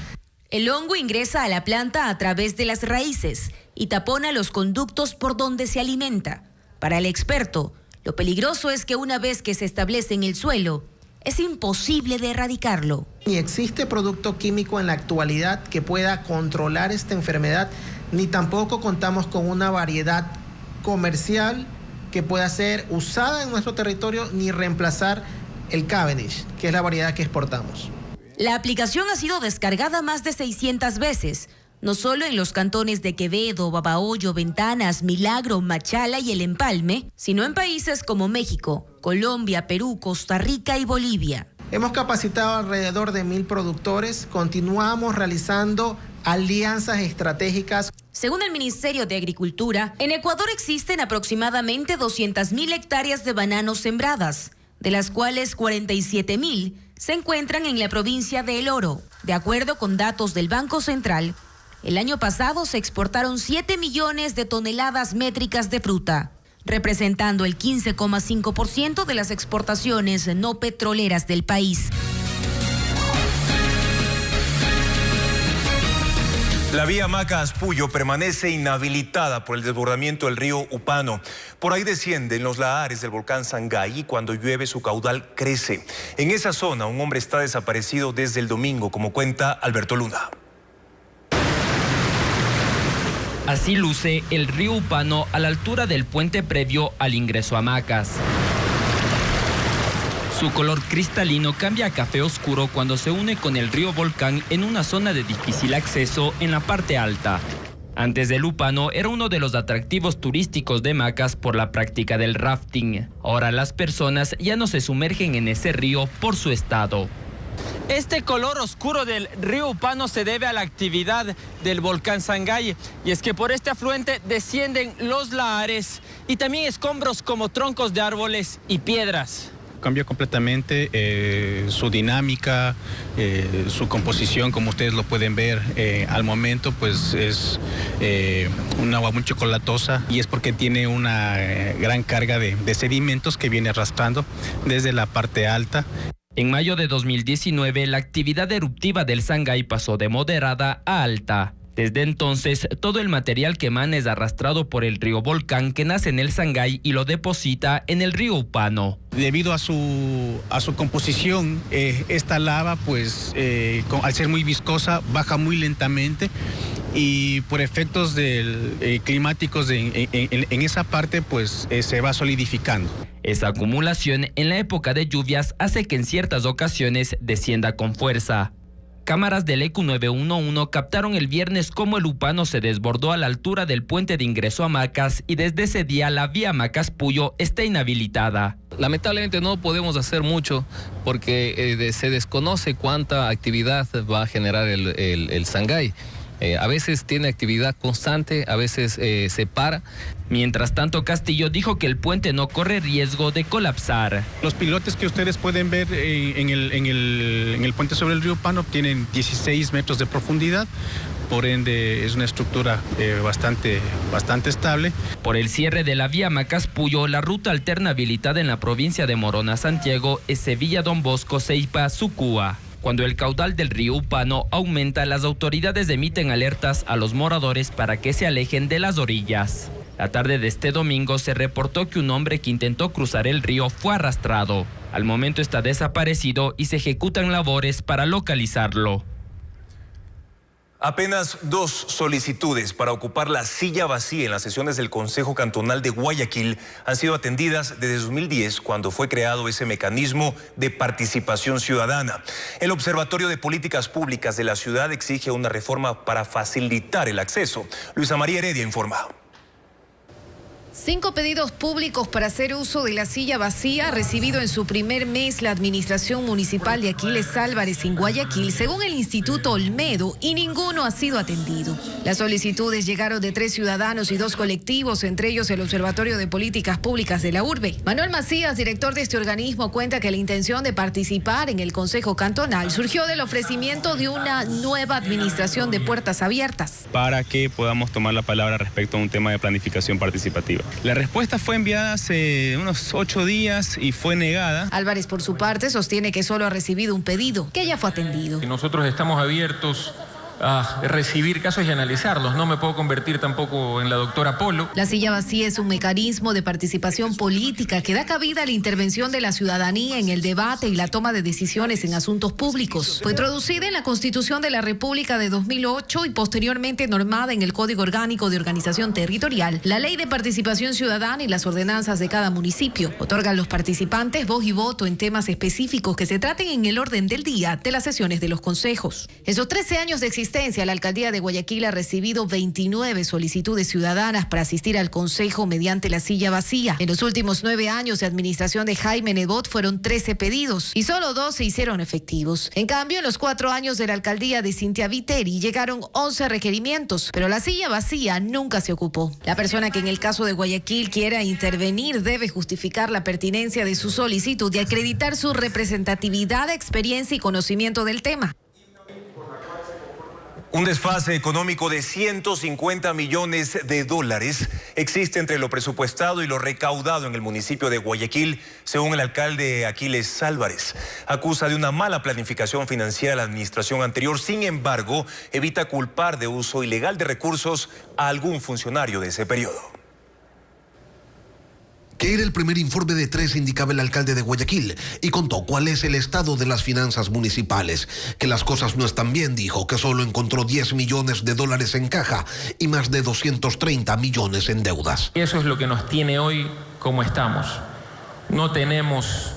El hongo ingresa a la planta a través de las raíces y tapona los conductos por donde se alimenta. Para el experto, lo peligroso es que una vez que se establece en el suelo, es imposible de erradicarlo. Ni existe producto químico en la actualidad que pueda controlar esta enfermedad, ni tampoco contamos con una variedad comercial que pueda ser usada en nuestro territorio, ni reemplazar el Cavendish, que es la variedad que exportamos. La aplicación ha sido descargada más de 600 veces, no solo en los cantones de Quevedo, Babahoyo, Ventanas, Milagro, Machala y El Empalme, sino en países como México, Colombia, Perú, Costa Rica y Bolivia. Hemos capacitado alrededor de 1000 productores, continuamos realizando alianzas estratégicas. Según el Ministerio de Agricultura, en Ecuador existen aproximadamente 200.000 hectáreas de bananos sembradas, de las cuales 47.000 se encuentran en la provincia de El Oro. De acuerdo con datos del Banco Central, el año pasado se exportaron 7 millones de toneladas métricas de fruta, representando el 15,5% de las exportaciones no petroleras del país. La vía Macas-Puyo permanece inhabilitada por el desbordamiento del río Upano. Por ahí descienden los lahares del volcán Sangay y cuando llueve su caudal crece. En esa zona un hombre está desaparecido desde el domingo, como cuenta Alberto Luna. Así luce el río Upano a la altura del puente previo al ingreso a Macas. Su color cristalino cambia a café oscuro cuando se une con el río Volcán en una zona de difícil acceso en la parte alta. Antes del Upano era uno de los atractivos turísticos de Macas por la práctica del rafting. Ahora las personas ya no se sumergen en ese río por su estado. Este color oscuro del río Upano se debe a la actividad del volcán Sangay, y es que por este afluente descienden los lahares y también escombros como troncos de árboles y piedras. Cambió completamente su dinámica, su composición, como ustedes lo pueden ver al momento, pues es un agua muy chocolatosa, y es porque tiene una gran carga de sedimentos que viene arrastrando desde la parte alta. En mayo de 2019, la actividad eruptiva del Sangay pasó de moderada a alta. Desde entonces, todo el material que emana es arrastrado por el río Volcán, que nace en el Sangay y lo deposita en el río Upano. Debido a su composición, esta lava, pues, al ser muy viscosa, baja muy lentamente, y por efectos climáticos en esa parte, pues, se va solidificando. Esa acumulación en la época de lluvias hace que en ciertas ocasiones descienda con fuerza. Cámaras del ECU 911 captaron el viernes cómo el Upano se desbordó a la altura del puente de ingreso a Macas, y desde ese día la vía Macas-Puyo está inhabilitada. Lamentablemente no podemos hacer mucho porque se desconoce cuánta actividad va a generar el Sangay. A veces tiene actividad constante, a veces se para. Mientras tanto, Castillo dijo que el puente no corre riesgo de colapsar. Los pilotes que ustedes pueden ver en el puente sobre el río Upano tienen 16 metros de profundidad. Por ende, es una estructura bastante estable. Por el cierre de la vía Macas-Puyo, la ruta alterna habilitada en la provincia de Morona-Santiago es Sevilla-Don Bosco-Ceipa-Sucúa. Cuando el caudal del río Upano aumenta, las autoridades emiten alertas a los moradores para que se alejen de las orillas. La tarde de este domingo se reportó que un hombre que intentó cruzar el río fue arrastrado. Al momento está desaparecido y se ejecutan labores para localizarlo. Apenas 2 solicitudes para ocupar la silla vacía en las sesiones del Consejo Cantonal de Guayaquil han sido atendidas desde 2010, cuando fue creado ese mecanismo de participación ciudadana. El Observatorio de Políticas Públicas de la ciudad exige una reforma para facilitar el acceso. Luisa María Heredia informa. 5 pedidos públicos para hacer uso de la silla vacía ha recibido en su primer mes la Administración Municipal de Aquiles Álvarez en Guayaquil, según el Instituto Olmedo, y ninguno ha sido atendido. Las solicitudes llegaron de 3 ciudadanos y 2 colectivos, entre ellos el Observatorio de Políticas Públicas de la Urbe. Manuel Macías, director de este organismo, cuenta que la intención de participar en el Consejo Cantonal surgió del ofrecimiento de una nueva administración de puertas abiertas. Para que podamos tomar la palabra respecto a un tema de planificación participativa. La respuesta fue enviada hace unos 8 días y fue negada. Álvarez, por su parte, sostiene que solo ha recibido un pedido, que ya fue atendido. Nosotros estamos abiertos a recibir casos y analizarlos. No me puedo convertir tampoco en la doctora Polo. La silla vacía es un mecanismo de participación política que da cabida a la intervención de la ciudadanía en el debate y la toma de decisiones en asuntos públicos. Fue introducida en la Constitución de la República de 2008 y posteriormente normada en el Código Orgánico de Organización Territorial, la Ley de Participación Ciudadana y las ordenanzas de cada municipio. Otorgan a los participantes voz y voto en temas específicos que se traten en el orden del día de las sesiones de los consejos. Esos 13 años de existencia, la alcaldía de Guayaquil ha recibido 29 solicitudes ciudadanas para asistir al consejo mediante la silla vacía. En los últimos 9 años de administración de Jaime Nebot fueron 13 pedidos y solo 2 se hicieron efectivos. En cambio, en los 4 años de la alcaldía de Cintia Viteri llegaron 11 requerimientos, pero la silla vacía nunca se ocupó. La persona que en el caso de Guayaquil quiera intervenir debe justificar la pertinencia de su solicitud y acreditar su representatividad, experiencia y conocimiento del tema. Un desfase económico de 150 millones de dólares existe entre lo presupuestado y lo recaudado en el municipio de Guayaquil, según el alcalde Aquiles Álvarez. Acusa de una mala planificación financiera la administración anterior, sin embargo, evita culpar de uso ilegal de recursos a algún funcionario de ese periodo. Que era el primer informe de 3, indicaba el alcalde de Guayaquil, y contó cuál es el estado de las finanzas municipales. Que las cosas no están bien, dijo, que solo encontró 10 millones de dólares en caja y más de 230 millones en deudas. Eso es lo que nos tiene hoy como estamos. No tenemos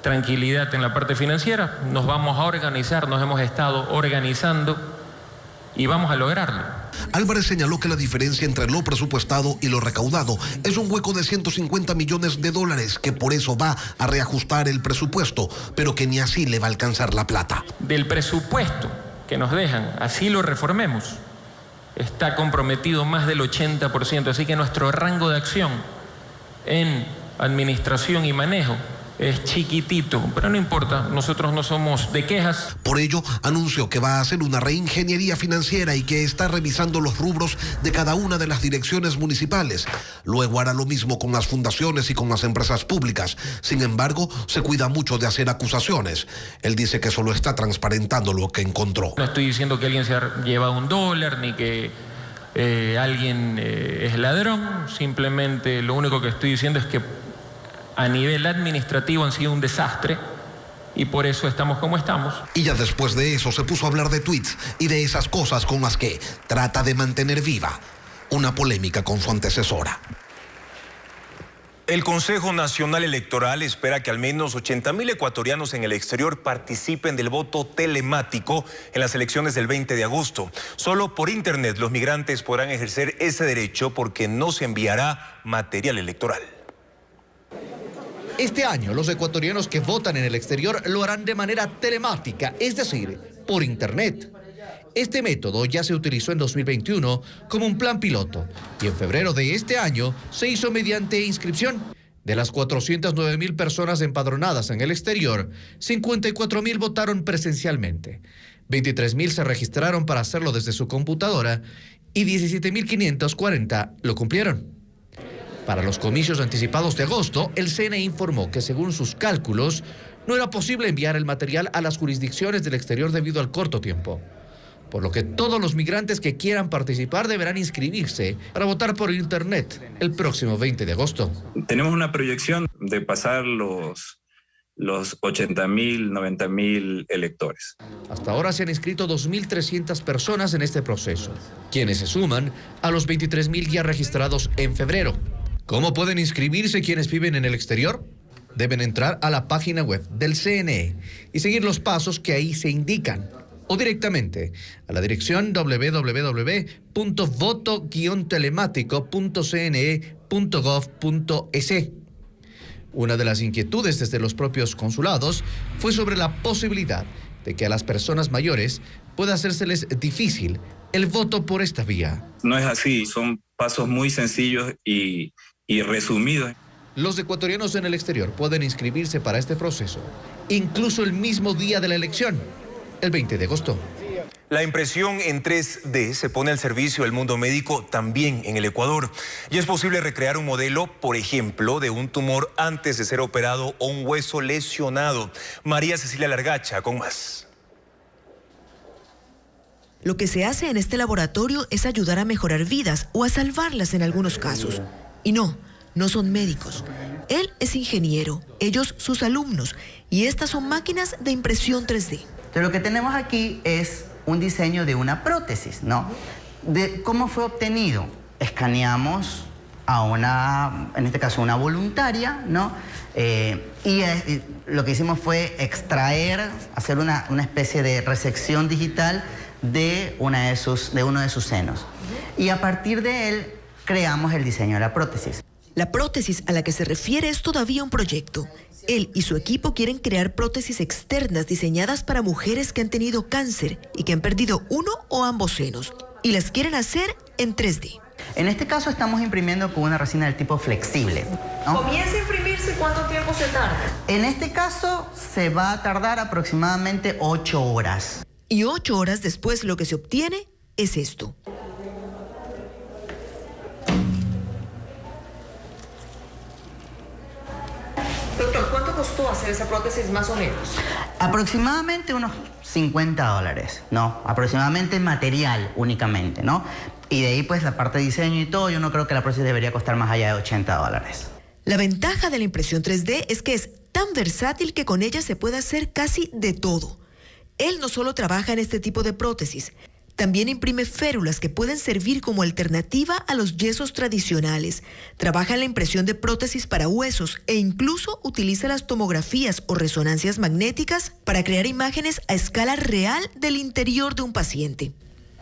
tranquilidad en la parte financiera, nos vamos a organizar, nos hemos estado organizando y vamos a lograrlo. Álvarez señaló que la diferencia entre lo presupuestado y lo recaudado es un hueco de 150 millones de dólares, que por eso va a reajustar el presupuesto, pero que ni así le va a alcanzar la plata. Del presupuesto que nos dejan, así lo reformemos, está comprometido más del 80%, así que nuestro rango de acción en administración y manejo es chiquitito, pero no importa, nosotros no somos de quejas. Por ello, anunció que va a hacer una reingeniería financiera y que está revisando los rubros de cada una de las direcciones municipales. Luego hará lo mismo con las fundaciones y con las empresas públicas. Sin embargo, se cuida mucho de hacer acusaciones. Él dice que solo está transparentando lo que encontró. No estoy diciendo que alguien se ha llevado $1, ni que alguien es ladrón. Simplemente lo único que estoy diciendo es que a nivel administrativo han sido un desastre y por eso estamos como estamos. Y ya después de eso se puso a hablar de tweets y de esas cosas con las que trata de mantener viva una polémica con su antecesora. El Consejo Nacional Electoral espera que al menos 80.000 ecuatorianos en el exterior participen del voto telemático en las elecciones del 20 de agosto. Solo por internet los migrantes podrán ejercer ese derecho porque no se enviará material electoral. Este año, los ecuatorianos que votan en el exterior lo harán de manera telemática, es decir, por internet. Este método ya se utilizó en 2021 como un plan piloto y en febrero de este año se hizo mediante inscripción. De las 409.000 personas empadronadas en el exterior, 54.000 votaron presencialmente, 23.000 se registraron para hacerlo desde su computadora y 17.540 lo cumplieron. Para los comicios anticipados de agosto, el CNE informó que según sus cálculos, no era posible enviar el material a las jurisdicciones del exterior debido al corto tiempo. Por lo que todos los migrantes que quieran participar deberán inscribirse para votar por internet el próximo 20 de agosto. Tenemos una proyección de pasar los 80.000, 90.000 electores. Hasta ahora se han inscrito 2.300 personas en este proceso, quienes se suman a los 23.000 ya registrados en febrero. ¿Cómo pueden inscribirse quienes viven en el exterior? Deben entrar a la página web del CNE y seguir los pasos que ahí se indican, o directamente a la dirección www.voto-telemático.cne.gov.es. Una de las inquietudes desde los propios consulados fue sobre la posibilidad de que a las personas mayores pueda hacérseles difícil el voto por esta vía. No es así, son pasos muy sencillos y resumidos. Los ecuatorianos en el exterior pueden inscribirse para este proceso, incluso el mismo día de la elección, el 20 de agosto. La impresión en 3D se pone al servicio del mundo médico también en el Ecuador. Y es posible recrear un modelo, por ejemplo, de un tumor antes de ser operado o un hueso lesionado. María Cecilia Largacha, con más. Lo que se hace en este laboratorio es ayudar a mejorar vidas o a salvarlas en algunos casos. Y no son médicos. Él es ingeniero, ellos sus alumnos, y estas son máquinas de impresión 3D. Entonces, lo que tenemos aquí es un diseño de una prótesis, ¿no? ¿Cómo fue obtenido? Escaneamos a en este caso, una voluntaria, ¿no? Y lo que hicimos fue hacer una especie de resección digital de uno de sus senos. Y a partir de él, creamos el diseño de la prótesis. La prótesis a la que se refiere es todavía un proyecto. Él y su equipo quieren crear prótesis externas diseñadas para mujeres que han tenido cáncer y que han perdido uno o ambos senos. Y las quieren hacer en 3D. En este caso estamos imprimiendo con una resina del tipo flexible, ¿no? ¿Comienza a imprimirse? ¿Cuánto tiempo se tarda? En este caso se va a tardar aproximadamente 8 horas. Y 8 horas después lo que se obtiene es esto. Doctor, ¿cuánto costó hacer esa prótesis más o menos? Aproximadamente unos $50, ¿no? Aproximadamente material únicamente, ¿no? Y de ahí pues la parte de diseño y todo, yo no creo que la prótesis debería costar más allá de $80. La ventaja de la impresión 3D es que es tan versátil que con ella se puede hacer casi de todo. Él no solo trabaja en este tipo de prótesis, también imprime férulas que pueden servir como alternativa a los yesos tradicionales. Trabaja en la impresión de prótesis para huesos e incluso utiliza las tomografías o resonancias magnéticas para crear imágenes a escala real del interior de un paciente.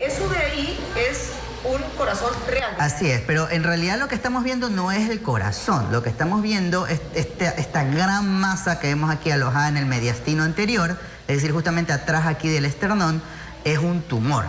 Eso de ahí es un corazón real. Así es, pero en realidad lo que estamos viendo no es el corazón. Lo que estamos viendo es esta gran masa que vemos aquí alojada en el mediastino anterior, es decir, justamente atrás aquí del esternón, es un tumor.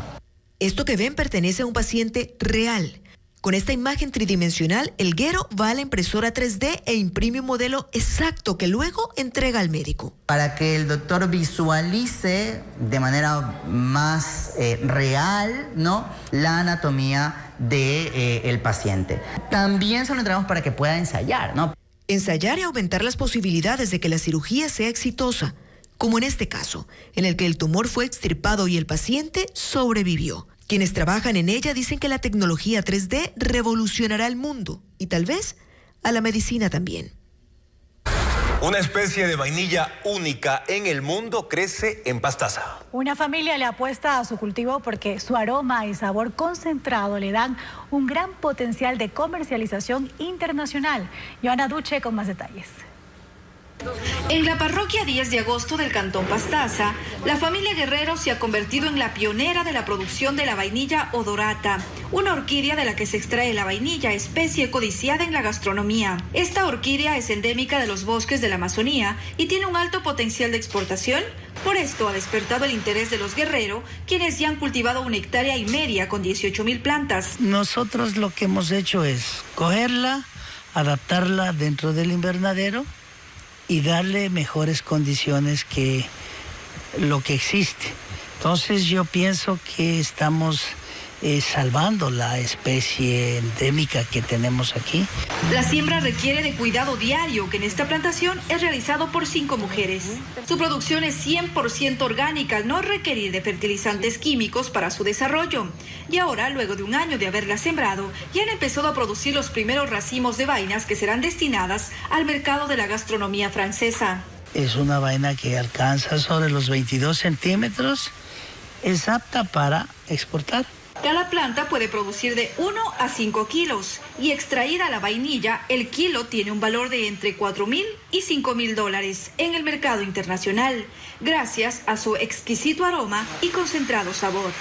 Esto que ven pertenece a un paciente real. Con esta imagen tridimensional, el guero va a la impresora 3D e imprime un modelo exacto que luego entrega al médico. Para que el doctor visualice de manera más real, ¿no?, la anatomía del paciente. También se lo entregamos para que pueda ensayar, ¿no? Ensayar y aumentar las posibilidades de que la cirugía sea exitosa, como en este caso, en el que el tumor fue extirpado y el paciente sobrevivió. Quienes trabajan en ella dicen que la tecnología 3D revolucionará el mundo y tal vez a la medicina también. Una especie de vainilla única en el mundo crece en Pastaza. Una familia le apuesta a su cultivo porque su aroma y sabor concentrado le dan un gran potencial de comercialización internacional. Joana Duche con más detalles. En la parroquia 10 de agosto del cantón Pastaza, la familia Guerrero se ha convertido en la pionera de la producción de la vainilla odorata, una orquídea de la que se extrae la vainilla, especie codiciada en la gastronomía. Esta orquídea es endémica de los bosques de la Amazonía y tiene un alto potencial de exportación. Por esto ha despertado el interés de los Guerrero, quienes ya han cultivado 1,5 hectáreas con 18,000 plantas. Nosotros lo que hemos hecho es cogerla, adaptarla dentro del invernadero y darle mejores condiciones que lo que existe. Entonces yo pienso que estamos salvando la especie endémica que tenemos aquí. La siembra requiere de cuidado diario, que en esta plantación es realizado por 5 mujeres. Su producción es 100% orgánica, al no requerir de fertilizantes químicos para su desarrollo. Y ahora, luego de un año de haberla sembrado, ya han empezado a producir los primeros racimos de vainas que serán destinadas al mercado de la gastronomía francesa. Es una vaina que alcanza sobre los 22 centímetros, es apta para exportar. Cada planta puede producir de 1 a 5 kilos y extraída la vainilla, el kilo tiene un valor de entre $4,000 y $5,000 en el mercado internacional, gracias a su exquisito aroma y concentrado sabor.